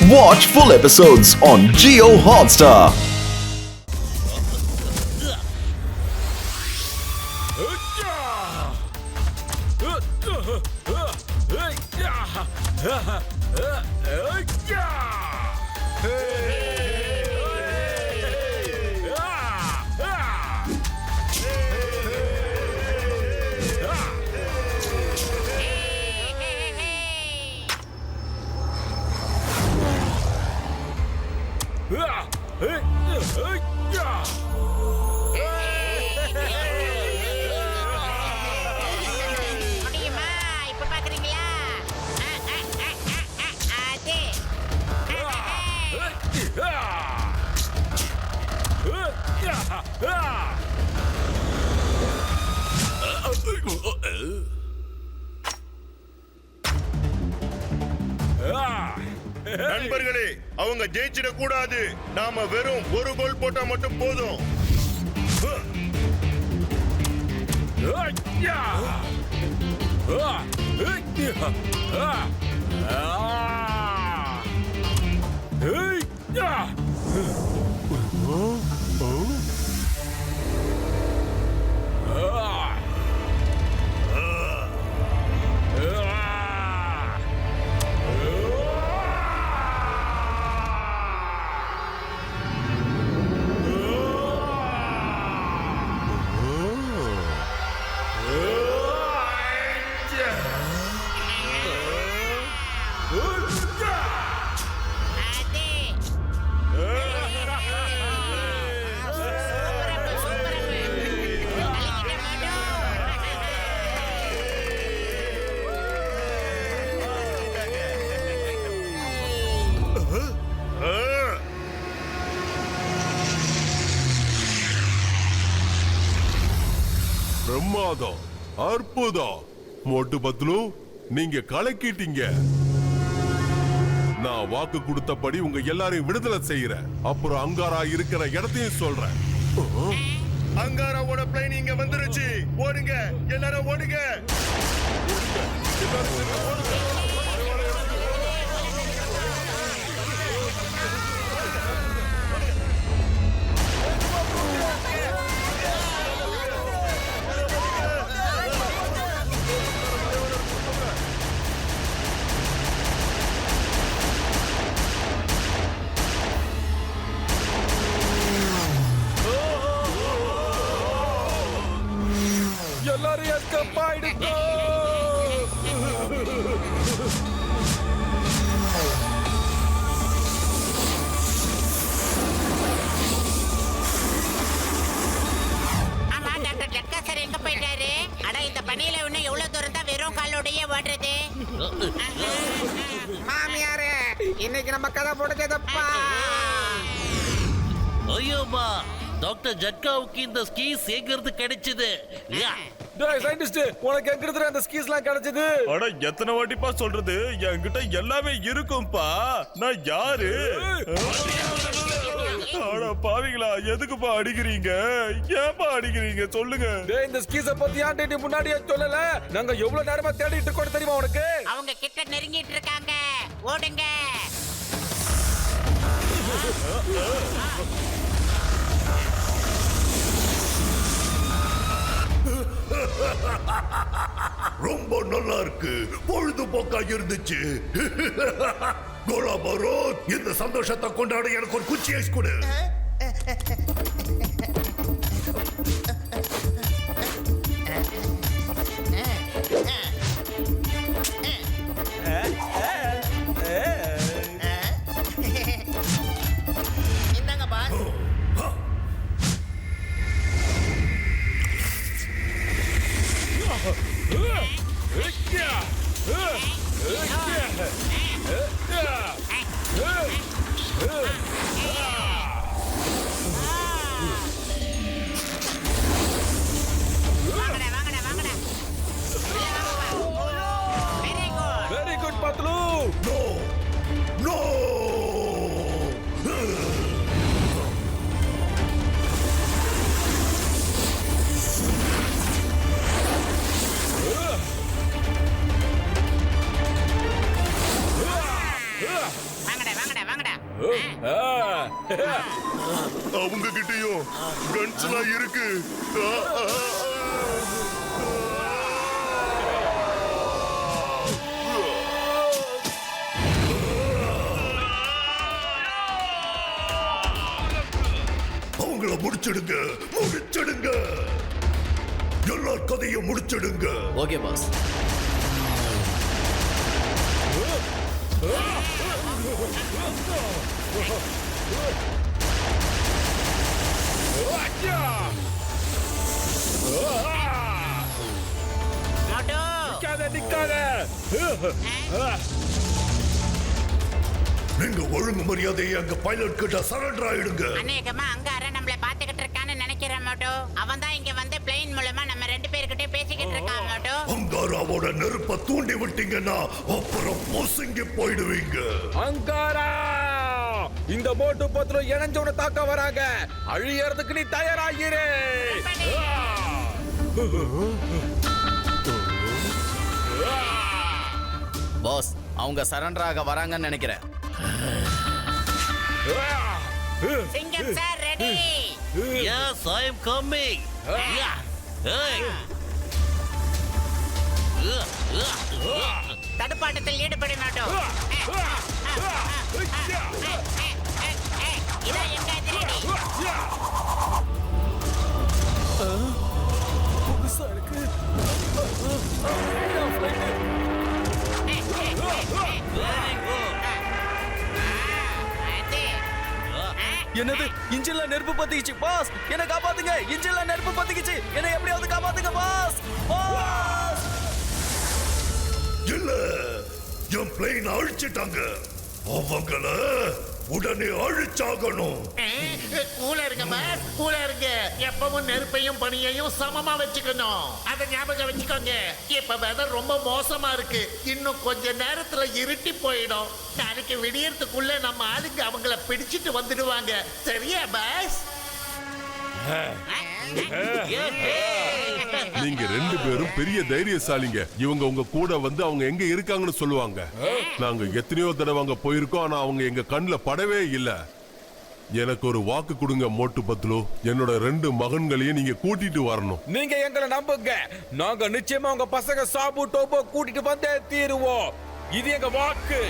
Watch full episodes on Jio Hotstar. நண்பர்களே, அவங்க ஜெயிச்சிட கூடாது. நாம வெறும் ஒரு கோல் போட்டா மட்டும் போதும். பிரமாதம், அற்புதம். மோட்டு பத்லு, நீங்க கலக்கிட்டீங்க. நான் வாக்கு கொடுத்தபடி உங்க எல்லாரையும் விடுதலை செய்யறேன். அப்புறம் அங்காரா இருக்கிற இடத்தையும் சொல்றேன். அங்காராவோட பிளைன் இங்க வந்துருச்சு. ஓடுங்க, எல்லாரும் ஓடுங்க. எல்லாரும் எஸ்கேப் ஆயிடுங்க. ஆமா, டாக்டர் ஜட்கா சார் எங்க போயிட்டாரு? அட, இந்த பனியில இன்னும் எவ்வளவு தூரம் தான் வெறும் காலோடையே ஓடுறது? மாமியாரே, இன்னைக்கு நம்ம கதை போடுச்சதப்பா. ஐயோமா, டாக்டர் ஜட்காவுக்கு இந்த ஸ்கீஸ் எங்கிருந்து கிடைச்சது? டேய் சயின்டிஸ்ட், உனக்கு எங்க இருந்து அந்த ஸ்கீஸ்லாம் கிடைச்சது? அட, எத்தனை வாட்டிப்பா சொல்றது? என்கிட்ட எல்லாமே இருக்கும்பா. நான் யாரு? அட பாவிங்களா, எதுக்குப்பா அடிக்கிறீங்க? ஏன்பா அடிக்கிறீங்க சொல்லுங்க. டேய், இந்த ஸ்கீஸ பத்தி ஏன் நீ முன்னாடியே சொல்லல? நாங்க எவ்வளவு நேரமா தேடிட்டு இருக்கோம் தெரியுமா உனக்கு? அவங்க கிட்ட நெருங்கிட்டு இருக்காங்க. ஓடுங்க. ரொம்ப நல்லா இருக்கு. பொழுதுபோக்கா இருந்துச்சு. கோலாபரோ, இந்த சந்தோஷத்தை கொண்டாட எனக்கு ஒரு குச்சி ஐஸ் கொடு. இந்தாங்க பாஸ். வாங்கடா வாங்கடா வாங்கடா அவங்க கிட்டயும் கன்ஸ்லாம் இருக்கு. அவங்கள முடிச்சிடுங்க, முடிச்சிடுங்க. எல்லா கதையும் முடிச்சிடுங்க. Okay pass. மோட்டு நிக்காத. நீங்க ஒழுங்கு மரியாதையை அங்க பைலட் கிட்ட சரண்டர் ஆயிடுங்க. அநேகமா அங்கார நம்மள பாத்துக்கிட்டு இருக்கான்னு நினைக்கிறேன் மோட்டு. அவன் தான் இங்க வந்து பிளேன் மூலமா நம்ம ரெண்டு பேர்கிட்ட பேசிக்கிட்டு இருக்கான் மோட்டு. அங்காராவோட நெருப்ப தூண்டி விட்டீங்கன்னா அப்புறம் பொசுங்கி போயிடுவீங்க. அங்காரா, இந்த மோட்டு பத்துல இணைஞ்சவன தாக்க வராங்க. அழியறதுக்கு நீ தயாராகிரு. பாஸ், அவங்க சரண்டர் ஆக வராங்கன்னு நினைக்கிறேன். சிங்கம் sir ready. Yes, I am coming. Yeah. Hey. தடுப்பாட்டத்தில் ஈடுபட மாட்டோம். இதான் எங்க அதிரடி. என்னது, இன்ஜின்ல நெருப்பு பத்திக்கிச்சு பாஸ். என்ன காப்பாத்துங்க, இன்ஜின்ல நெருப்பு பத்திக்கிச்சு. என்ன எப்படியாவது காப்பாத்துங்க பாஸ். பாஸ், இல்ல, என் பிளேன் அழிச்சிட்டாங்க. அவங்கள உடனே அழிச்சாகணும். கூல இருங்க பாஸ், கூல இருங்க. எப்பவும் நெருப்பையும் பனியையும் சமமா வச்சுக்கணும். அதை ஞாபகம் வச்சுக்கோங்க. இப்ப வெதர் ரொம்ப மோசமா இருக்கு. இன்னும் கொஞ்ச நேரத்துல இருட்டி போயிடும். நாளைக்கு விடியறதுக்குள்ள நம்ம ஆளுங்க அவங்கள பிடிச்சிட்டு வந்துடுவாங்க. சரியா பாஸ்? நீங்க ரெண்டு பேரும் பெரிய தைரியசாலிங்க. இவங்க உங்க கூட வந்து அவங்க எங்க இருக்காங்கன்னு சொல்லுவாங்க. நாங்க எத்தனையோ தடவை அங்க போயிருக்கோம், ஆனா அவங்க எங்க கண்ணுல படவே இல்ல. எனக்கு ஒரு வாக்கு கொடுங்க மோட்டு பத்லு. என்னோட 2 மகன்களையும் நீங்க கூட்டிட்டு வரணும். நீங்க எங்களை நம்புங்க. நாங்க நிச்சயமா உங்க பசங்க சாபு டோபோ கூட்டிட்டு வந்தே தீருவோம். இது எங்க வாக்கு.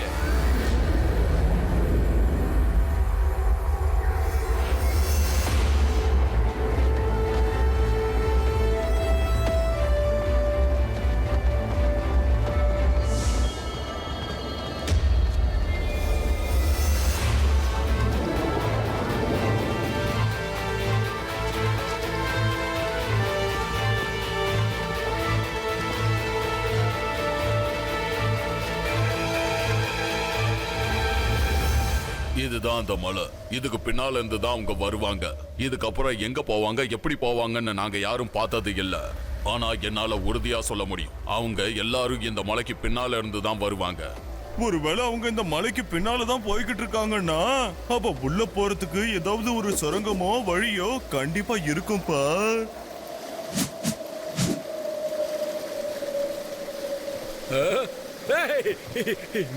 இதுதான் அந்த மலை. இதுக்கு பின்னால இருந்து தான் அவங்க வருவாங்க. இதுக்கப்புறம் எங்க போவாங்க, எப்படி போவாங்கன்னு நாங்க யாரும் பார்த்தது இல்ல. ஆனா என்னால உறுதியா சொல்ல முடியும், அவங்க எல்லாரும் இந்த மலைக்கு பின்னால இருந்து தான் வருவாங்க. ஒருவேளை அவங்க இந்த மலைக்கு பின்னாலதான் போய்கிட்டு இருக்காங்கன்னா அப்ப உள்ள போறதுக்கு ஏதாவது ஒரு சுரங்கமோ வழியோ கண்டிப்பா இருக்கும்பா.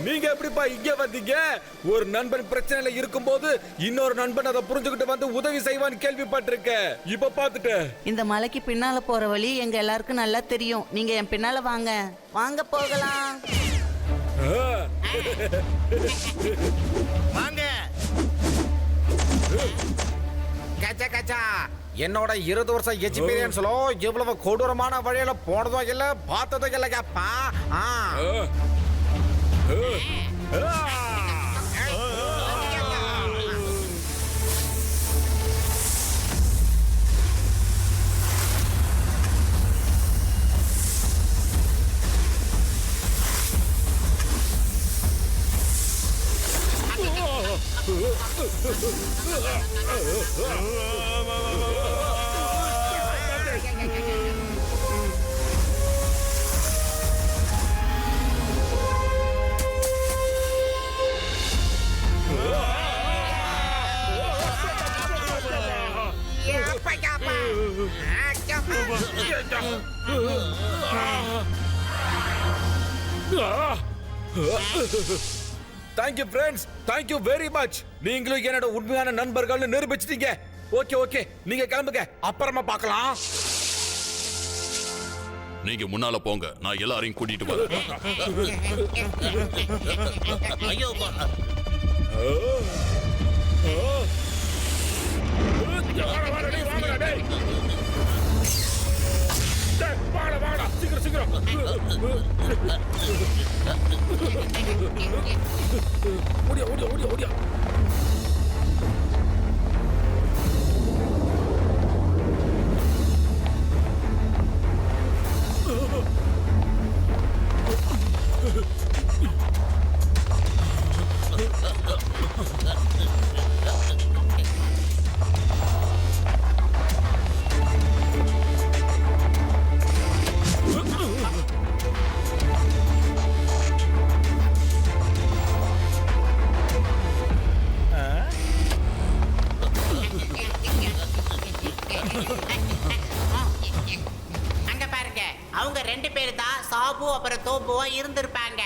நீங்க எப்படிப்பா இங்க வந்தீங்க? ஒரு நண்பன் பிரச்சனையில இருக்கும்போது இன்னொரு நண்பன் அதை புரிஞ்சுக்கிட்டு வந்து உதவி செய்வான்னு கேள்விப்பட்டிருக்கேன். இப்ப பாத்துட்டு இந்த மலைக்கு பின்னால போற வழி எங்க எல்லாருக்கும் நல்லா தெரியும். நீங்க என் பின்னால வாங்க, வாங்க போகலாம். வாங்க. கச்சா கச்சா, என்னோட 20 வருஷம் எக்ஸ்பீரியன்ஸ்ல இவ்வளவு கொடூரமான வழியில போனதும் இல்ல, பார்த்ததும் இல்லையாப்பா. Thank you friends, thank you very much. நீங்களும் என்னோட உண்மையான நண்பர்கள்னு நிரூபிச்சிட்டீங்க. ஓகே ஓகே, நீங்க கிளம்புங்க, அப்புறமா பார்க்கலாம். நீங்க முன்னால போங்க, நான் எல்லாரையும் கூட்டிட்டு வரேன். ஐயோ சீக்கிரம் சீக்கிரம். ஓடியா ஓடியா ஓடியா ஓடியா. அங்க பாருங்க, அவங்க 2 பேர் தான் சாபு அப்புறம் தோபுவா இருந்திருப்பாங்க.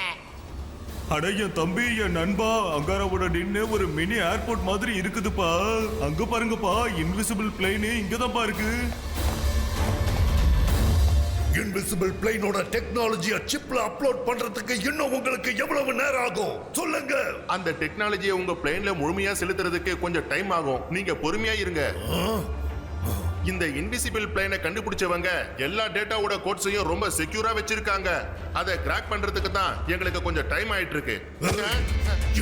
அட என் தம்பி, என் நண்பா, அங்காராவோட நின்னு ஒரு மினி ஏர்போர்ட் மாதிரி இருக்குதுப்பா. அங்க பாருங்கப்பா, இன்விசிபிள் பிளேன் இங்கதான்ப்பா இருக்கு. இன்விசிபிள் பிளேனோட டெக்னாலஜியை சிப்ல அப்லோட் பண்றதுக்கு இன்னும் உங்களுக்கு எவ்வளவு நேரம் ஆகும் சொல்லுங்க? அந்த டெக்னாலஜியை உங்க பிளேன்ல முழுமையா செலுத்துறதுக்கு கொஞ்சம் டைம் ஆகும். நீங்க பொறுமையா இருங்க. இந்த இன்விசிபிள் பிளேனை கண்டுபிடிச்சவங்க எல்லா டேட்டாவோட கோட்ஸையும் ரொம்ப செக்யூரா வச்சிருக்காங்க. அதை கிராக் பண்றதுக்கு தான் எங்களுக்கு கொஞ்சம் டைம் ஆயிட்டு இருக்கு.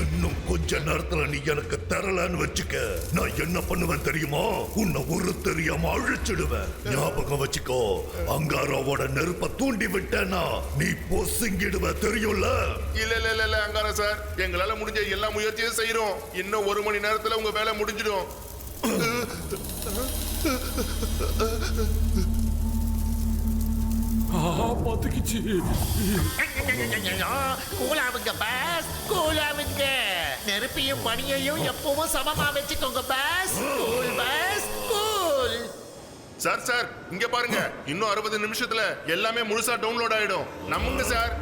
இன்னும் கொஞ்ச நேரத்துல நீ எனக்கு தரலன்னு வச்சுக்க, நான் என்ன பண்ணுவேன் தெரியுமா? உன்னை ஒரு தெரியாம அழிச்சிடுவேன். ஞாபகம் வச்சுக்கோ, அங்காராவோட நெருப்ப தூண்டி விட்டேனா நீ பொசுங்கிடுவ, தெரியும்ல? இல்ல இல்ல இல்ல அங்காரா சார், எங்களால முடிஞ்ச எல்லா முயற்சியும் செய்யறோம். இன்னும் 1 மணி நேரத்துல உங்க வேலை முடிஞ்சிடும். பாத்துக்கிச்சு. கூலாவுங்க பாஸ், கூலாவுங்க. நெருப்பையும் பனியையும் எப்பவும் சமமா வச்சுக்கோங்க boss. Cool boss, cool. Sir sir இங்க பாருங்க, இன்னும் 60 நிமிஷத்துல எல்லாமே முழுசா டவுன்லோட் ஆயிடும். நம்புங்க சார்.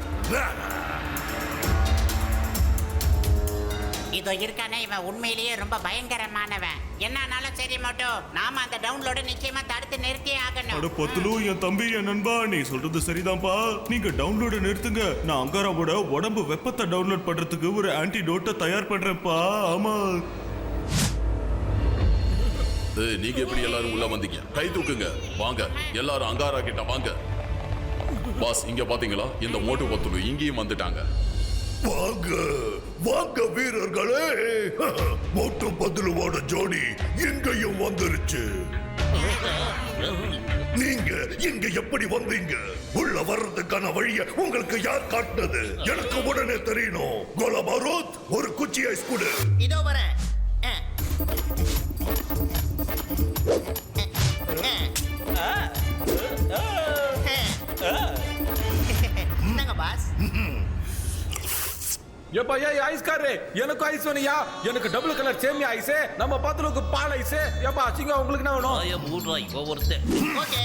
இதோ இருக்கானே, இவன் உண்மையிலேயே ரொம்ப பயங்கரமானவன். என்னானாலும் சரி மட்டும் நாம அந்த டவுன்லோட நிச்சயமா தடுத்து நிறுத்தியே ஆகணும். அட பத்துலு, என் தம்பி, என் நண்பா, நீ சொல்றது சரிதான்ப்பா. நீங்க டவுன்லோட நிறுத்துங்க. நான் அங்காராவோட உடம்பு வெப்பத்தை டவுன்லோட் பண்றதுக்கு ஒரு ஆன்டிடோட்டை தயார் பண்றேன்ப்பா. ஆமா. நீங்க எப்படி எல்லாரும் உள்ள வந்தீங்க? கை தூக்குங்க. வாங்க எல்லாரும் அங்காரா கிட்ட வாங்க. பாஸ், இங்க பாத்தீங்களா? இந்த மோட்டு பத்துலு இங்கேயும் வந்துட்டாங்க. வாங்க வாங்க வீரர்களே, மோட்டு பத்துலுவோட ஜோடி இங்கேயும் வந்துருச்சு. நீங்க இங்க எப்படி வந்தீங்க? உள்ள வர்றதுக்கான வழிய உங்களுக்கு யார் காட்டினது? எனக்கு உடனே தெரியணும். கோலா பாரூத், ஒரு குச்சி ஐஸ் கொடு. இதோ வரேன். என்னங்க பாஸ்? ஏப்பா, ஏய் ஐஸ்காரே, எனக்கு ஐஸ் வேணுயா. எனக்கு டபுள் கலர் சேமியா ஐஸ், நம்ம பத்துலுக்கு பால் ஐஸ். ஏப்பா சிங்க, உங்களுக்கு என்ன வேணும்? ஆயா மூட்ராய் ஒவ்வொருத்தன். ஓகே.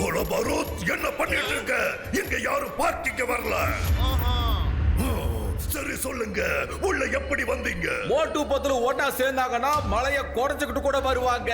கோலா பாரூத், என்ன பண்ணிட்டு இருக்க? இங்க யாரும் பார்ட்டிக்கு வரல. சரி சொல்லுங்க, உள்ள எப்படி வந்தீங்க? மோட்டு பத்துல ஒண்ணா சேர்ந்தாங்கன்னா மலைய குறைச்சுக்கிட்டு கூட வருவாங்க.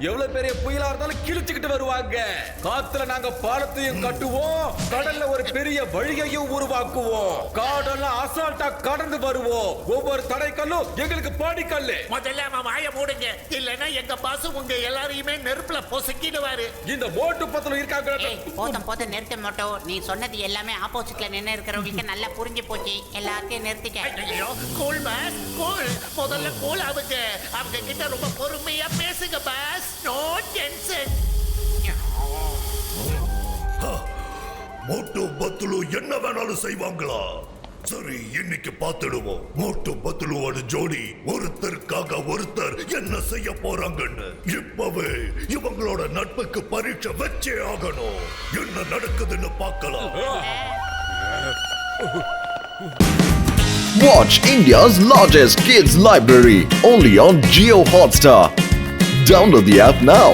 எவ்வளவு பெரிய புயலா இருந்தாலும் கிழிச்சுக்கிட்டு வருவாங்க. காத்துல நாங்க பாலத்தையும் கட்டுவோம், கடல்ல ஒரு பெரிய வழியையும் உருவாக்குவோம். காடெல்லாம் அசால்ட்டா கடந்து வருவோம். ஒவ்வொரு தடைக்கல்லும் எங்களுக்கு பாடிக்கல்லு. முதல்ல அவன் வாய மூடுங்க, இல்லைன்னா எங்க பாஸ் உங்க எல்லாரையுமே நெருப்புல பொசுக்கிடுவாரு. இந்த மோட்டு பத்துல இருக்காங்க. போதும் போதும், நிறுத்த மாட்டோம். நீ சொன்னது எல்லாமே ஆப்போசிட்ல நின்று இருக்கிறவங்களுக்கு நல்லா புரிஞ்சு போச்சு. எல்லாத்தையும் நிறுத்திக்க. ஐயோ, கூல் பாஸ், கூல். முதல்ல கூல் ஆகுங்க. அவங்க கிட்ட ரொம்ப பொறுமையா பேசுங்க பாஸ். No tension. மோட்டு பத்துலு என்ன வேணாலும் செய்வாங்களா? சரி, இன்னைக்கு பார்த்துடுவோம். மோட்டு பத்துலுவோட ஜோடி ஒருத்தருக்காக ஒருத்தர் என்ன செய்ய போறாங்கன்னு. இப்பவே இவங்களோட நட்புக்கு பரீட்சை வச்சே ஆகணும். என்ன நடக்குதுன்னு பார்க்கலாம். Watch India's largest kids library only on Jio Hotstar. Download the app now.